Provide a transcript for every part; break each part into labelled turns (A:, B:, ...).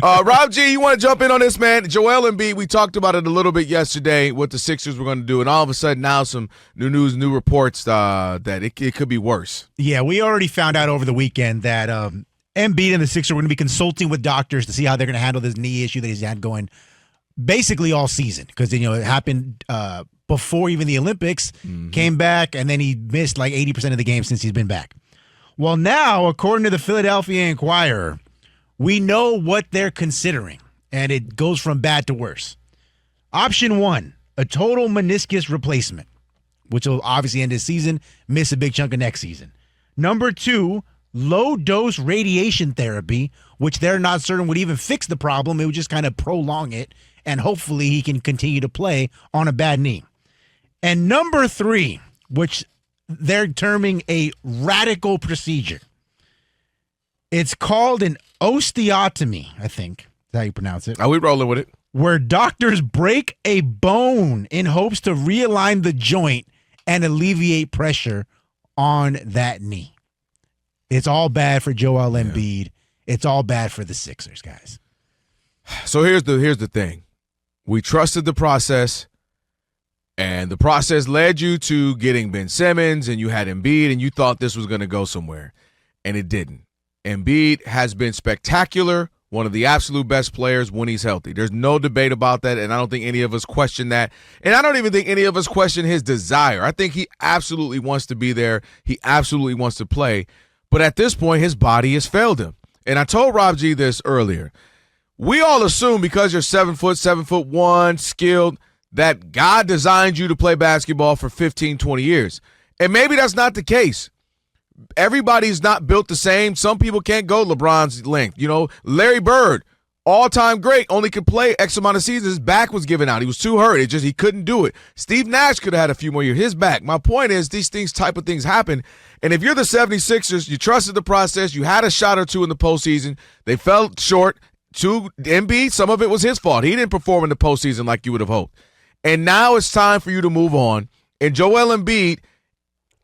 A: Rob G, you want to jump in on this, man? Joel Embiid, we talked about it a little bit yesterday, what the Sixers were going to do, and all of a sudden now some new news, new reports that it could be worse.
B: Yeah, we already found out over the weekend that Embiid and the Sixers are going to be consulting with doctors to see how they're going to handle this knee issue that he's had going basically all season, because it happened before even the Olympics, came back, and then he missed like 80% of the games since he's been back. Well, now, according to the Philadelphia Inquirer, we know what they're considering, and it goes from bad to worse. Option 1, a total meniscus replacement, which will obviously end this season, miss a big chunk of next season. Number 2, low-dose radiation therapy, which they're not certain would even fix the problem. It would just kind of prolong it, and hopefully he can continue to play on a bad knee. And number 3, which they're terming a radical procedure. It's called an osteotomy, I think. That's how you pronounce it.
A: Are we rolling with it?
B: Where doctors break a bone in hopes to realign the joint and alleviate pressure on that knee. It's all bad for Joel Embiid. It's all bad for the Sixers, guys.
A: So here's the thing. We trusted the process, and the process led you to getting Ben Simmons, and you had Embiid, and you thought this was going to go somewhere, and it didn't. Embiid has been spectacular, one of the absolute best players when he's healthy. There's no debate about that, and I don't think any of us question that. And I don't even think any of us question his desire. I think he absolutely wants to be there. He absolutely wants to play. But at this point, his body has failed him. And I told Rob G this earlier. We all assume because you're 7'1", skilled, that God designed you to play basketball for 15, 20 years. And maybe that's not the case. Everybody's not built the same. Some people can't go LeBron's length. Larry Bird, all-time great, only could play X amount of seasons. His back was given out. He was too hurt. He couldn't do it. Steve Nash could have had a few more years. His back. My point is these type of things happen. And if you're the 76ers, you trusted the process. You had a shot or two in the postseason. They fell short. To Embiid, some of it was his fault. He didn't perform in the postseason like you would have hoped. And now it's time for you to move on. And Joel Embiid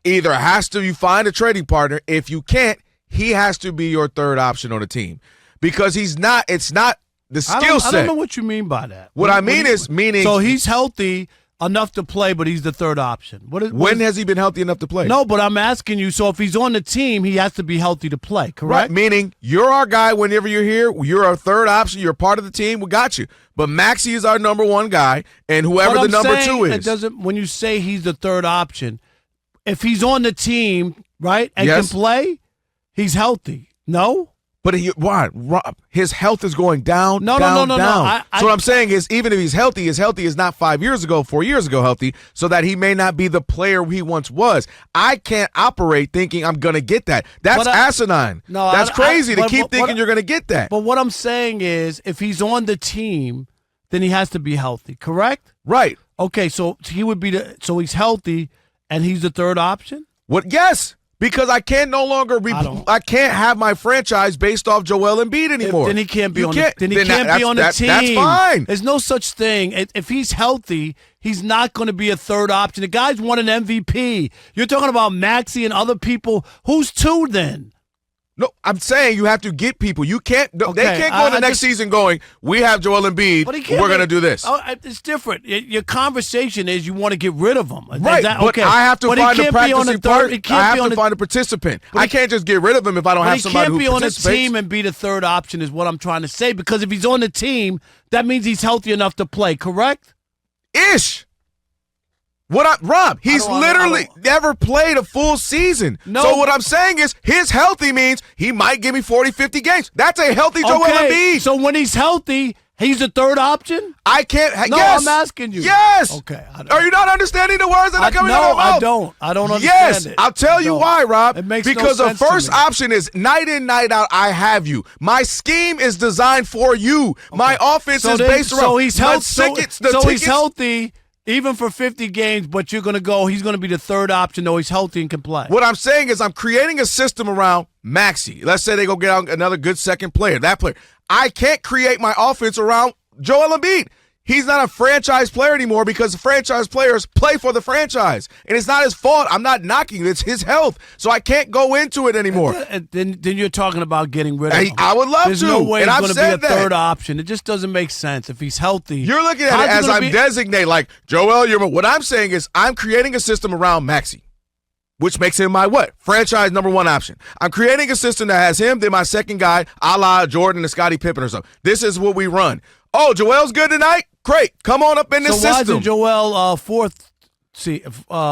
A: either has to, you find a trading partner. If you can't, he has to be your third option on the team, because it's not the skill set.
C: I don't know what you mean by that.
A: What I mean is
C: so he's healthy enough to play, but he's the third option.
A: When has he been healthy enough to play?
C: No, but I'm asking you, so if he's on the team, he has to be healthy to play, correct?
A: Right, meaning you're our guy whenever you're here. You're our third option. You're part of the team. We got you. But Maxey is our number one guy, and whoever the number two is.
C: It doesn't. When you say he's the third option, if he's on the team, right, and can play, he's healthy. No?
A: But Rob, his health is going down,
C: No.
A: So what I'm saying is, even if he's healthy is not 5 years ago, 4 years ago healthy, so that he may not be the player he once was. I can't operate thinking I'm going to get that. That's asinine.
C: No,
A: that's crazy to keep thinking you're going to get that.
C: But what I'm saying is, if he's on the team, then he has to be healthy, correct?
A: Right.
C: Okay, so he would be so he's healthy, and he's the third option?
A: What? Yes. Because I can't I can't have my franchise based off Joel Embiid anymore.
C: Then he can't be on the team.
A: That's fine.
C: There's no such thing. If he's healthy, he's not going to be a third option. The guy's won an MVP. You're talking about Maxey and other people. Who's two then?
A: No, I'm saying you have to get people. You can't. They can't go into next season going, we have Joel Embiid, we're going to do this.
C: It's different. Your conversation is you want to get rid of him.
A: Right, but I have to find a practicing part. I have to find a participant. I can't just get rid of him if I don't have somebody who participates.
C: He can't be on a team and be the third option is what I'm trying to say, because if he's on the team, that means he's healthy enough to play, correct?
A: Ish. Rob, he's literally never played a full season. No. So what I'm saying is his healthy means he might give me 40, 50 games. That's a healthy Joel Embiid.
C: So when he's healthy, he's the third option?
A: I can't.
C: No,
A: yes.
C: I'm asking you.
A: Yes.
C: Okay.
A: Are you not understanding the words that are coming out of my mouth?
C: No, I don't understand it.
A: I'll tell you why, Rob.
C: It makes
A: because
C: no sense
A: the first option is night in, night out, I have you. My scheme is designed for you. Okay. My offense is based around.
C: So he's healthy. Even for 50 games, but he's going to be the third option, though he's healthy and can play.
A: What I'm saying is I'm creating a system around Maxey. Let's say they go get out another good second player, that player. I can't create my offense around Joel Embiid. He's not a franchise player anymore because franchise players play for the franchise. And it's not his fault. I'm not knocking it. It's his health. So I can't go into it anymore.
C: And then you're talking about getting rid of him.
A: I would love
C: There's
A: to.
C: no way
A: and
C: he's
A: I've
C: going to
A: said
C: be a
A: that.
C: third option. It just doesn't make sense. If he's healthy.
A: You're looking at it as I'm designated. Like, Joel, what I'm saying is I'm creating a system around Maxey, which makes him my what? Franchise number one option. I'm creating a system that has him, then my second guy, a la Jordan and Scottie Pippen or something. This is what we run. Oh, Joel's good tonight? Great. Come on up in the system.
C: So why isn't Joel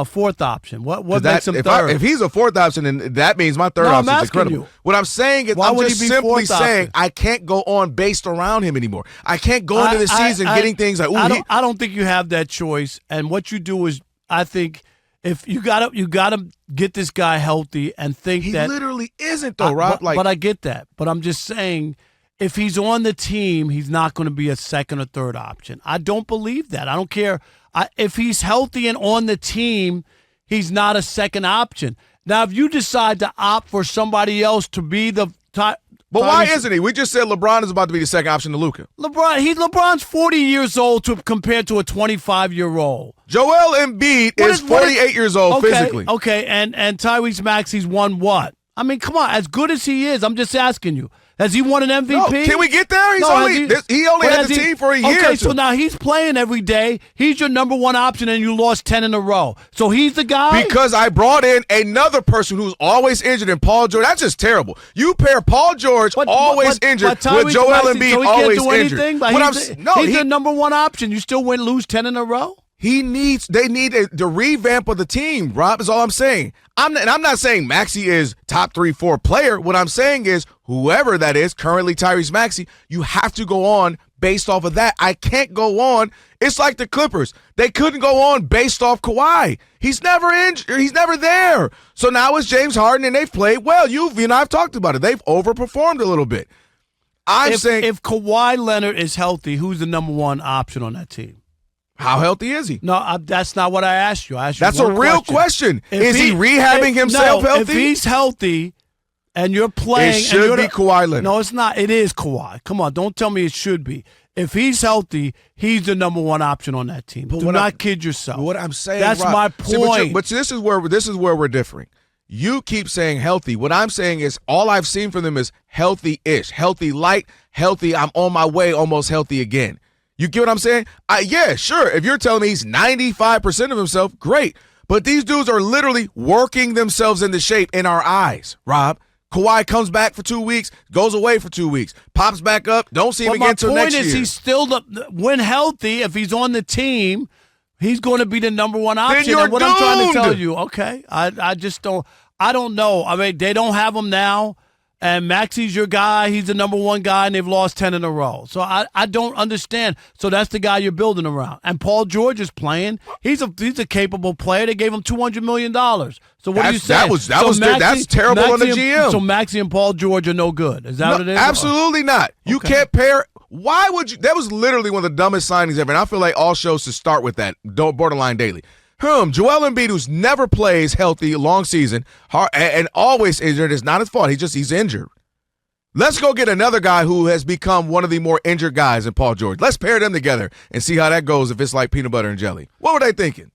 C: fourth option? What makes him third?
A: If he's a fourth option, then that means my third option is incredible.
C: You.
A: What I'm saying is I'm just simply saying I can't go on based around him anymore. I can't go into the season getting things like, ooh.
C: I don't think you have that choice. And what you do is, I think, if you gotta get this guy healthy and think
A: he
C: that
A: literally isn't though, Rob.
C: But I get that. But I'm just saying, if he's on the team, he's not going to be a second or third option. I don't believe that. I don't care. If he's healthy and on the team, he's not a second option. Now, if you decide to opt for somebody else to be the top.
A: But why isn't he? We just said LeBron is about to be the second option to Luka.
C: LeBron's 40 years old compared to a 25-year-old.
A: Joel Embiid is 48 years old physically.
C: Okay, and Tyrese Maxey's won what? I mean, come on, as good as he is, I'm just asking you. Has he won an MVP?
A: No, can we get there? He only had the team for a year.
C: Okay, so now he's playing every day. He's your number one option, and you lost 10 in a row. So he's the guy?
A: Because I brought in another person who's always injured in Paul George. That's just terrible. You pair Paul George, always injured, with Joel Embiid, always injured.
C: He's your number one option. You still lose 10 in a row?
A: They need the revamp of the team, Rob, is all I'm saying. I'm not saying Maxey is top 3-4 player. What I'm saying is whoever that is, currently Tyrese Maxey, you have to go on based off of that. I can't go on. It's like the Clippers. They couldn't go on based off Kawhi. He's never injured. He's never there. So now it's James Harden, and they've played well. I've talked about it. They've overperformed a little bit. If
C: Kawhi Leonard is healthy, who's the number one option on that team?
A: How healthy is he?
C: No, that's not what I asked you. I asked you
A: that's a real question. Is he rehabbing himself healthy?
C: If he's healthy and you're playing,
A: it should be Kawhi Leonard.
C: No, it's not. It is Kawhi. Come on, don't tell me it should be. If he's healthy, he's the number one option on that team. Do not kid yourself.
A: What I'm saying,
C: that's
A: Rob,
C: my point.
A: But this is where we're differing. You keep saying healthy. What I'm saying is all I've seen from them is healthy-ish, healthy light, healthy. I'm on my way, almost healthy again. You get what I'm saying? Yeah, sure. If you're telling me he's 95% of himself, great. But these dudes are literally working themselves into shape in our eyes, Rob. Kawhi comes back for 2 weeks, goes away for 2 weeks, pops back up, don't see him again until next year.
C: My point is he's still, when healthy, if he's on the team, he's going to be the number one option.
A: Then you're
C: and what
A: doomed.
C: I'm trying to tell you, okay, I just don't know. I mean, they don't have him now. And Maxey's your guy. He's the number one guy, and they've lost 10 in a row. So I don't understand. So that's the guy you're building around. And Paul George is playing. He's a capable player. They gave him $200 million. So what are you saying?
A: That's terrible on the GM.
C: So Maxey and Paul George are no good. Is that what it is?
A: Absolutely not. You can't pair. Why would you? That was literally one of the dumbest signings ever. And I feel like all shows should start with that. Borderline daily. Joel Embiid, who's never plays healthy long season and always injured, is not his fault. He's injured. Let's go get another guy who has become one of the more injured guys in Paul George. Let's pair them together and see how that goes if it's like peanut butter and jelly. What were they thinking?